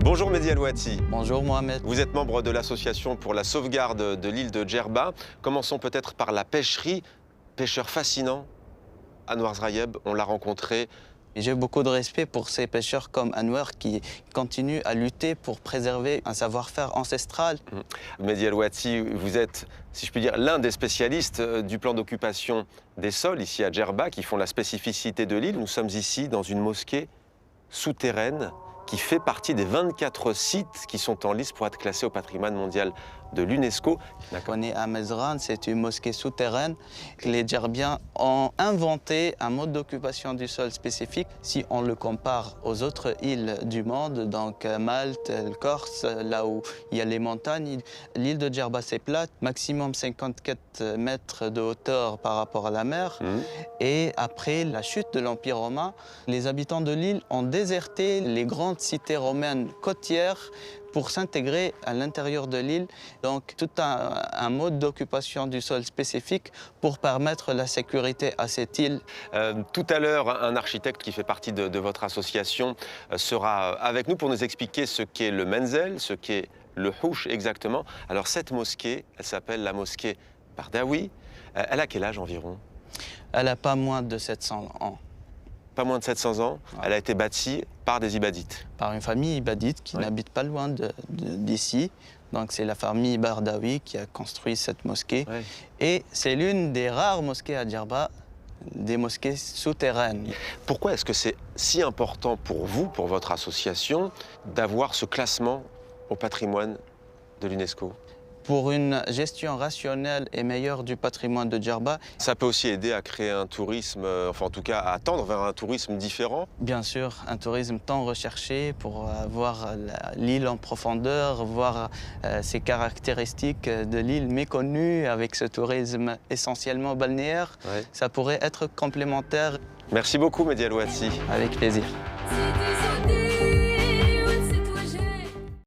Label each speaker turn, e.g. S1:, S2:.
S1: Bonjour Mehdi Alouati.
S2: Bonjour Mohamed.
S1: Vous êtes membre de l'association pour la sauvegarde de l'île de Djerba. Commençons peut-être par la pêcherie. Pêcheur fascinant, Anouar Zraïeb, on l'a rencontré.
S2: J'ai beaucoup de respect pour ces pêcheurs comme Anouar qui continuent à lutter pour préserver un savoir-faire ancestral.
S1: Mehdi Alouati, vous êtes, si je puis dire, l'un des spécialistes du plan d'occupation des sols ici à Djerba qui font la spécificité de l'île. Nous sommes ici dans une mosquée souterraine qui fait partie des 24 sites qui sont en liste pour être classés au patrimoine mondial de l'UNESCO.
S2: On est à Mezran, c'est une mosquée souterraine. Les Djerbiens ont inventé un mode d'occupation du sol spécifique. Si on le compare aux autres îles du monde, donc Malte, Corse, là où il y a les montagnes, l'île de Djerba c'est plate, maximum 54 mètres de hauteur par rapport à la mer. Et après la chute de l'Empire romain, les habitants de l'île ont déserté les grandes cités romaines côtières pour s'intégrer à l'intérieur de l'île. Donc tout un mode d'occupation du sol spécifique pour permettre la sécurité à cette île.
S1: Tout à l'heure, un architecte qui fait partie de votre association sera avec nous pour nous expliquer ce qu'est le Menzel, ce qu'est le Houch exactement. Alors cette mosquée, elle s'appelle la mosquée Bardawi. Elle a quel âge environ?
S2: Elle n'a pas moins de 700 ans.
S1: Pas moins de 700 ans. Elle a été bâtie par des ibadites.
S2: Par une famille ibadite qui n'habite pas loin d'ici. Donc c'est la famille Bardawi qui a construit cette mosquée. Et c'est l'une des rares mosquées à Djerba, des mosquées souterraines.
S1: Pourquoi est-ce que c'est si important pour vous, pour votre association, d'avoir ce classement au patrimoine de l'UNESCO?
S2: Pour une gestion rationnelle et meilleure du patrimoine de Djerba.
S1: Ça peut aussi aider à créer un tourisme, enfin en tout cas à tendre vers un tourisme différent?
S2: Bien sûr, un tourisme tant recherché pour voir l'île en profondeur, voir ses caractéristiques de l'île méconnues avec ce tourisme essentiellement balnéaire. Ça pourrait être complémentaire.
S1: Merci beaucoup Mehdi Alouati.
S2: Avec plaisir.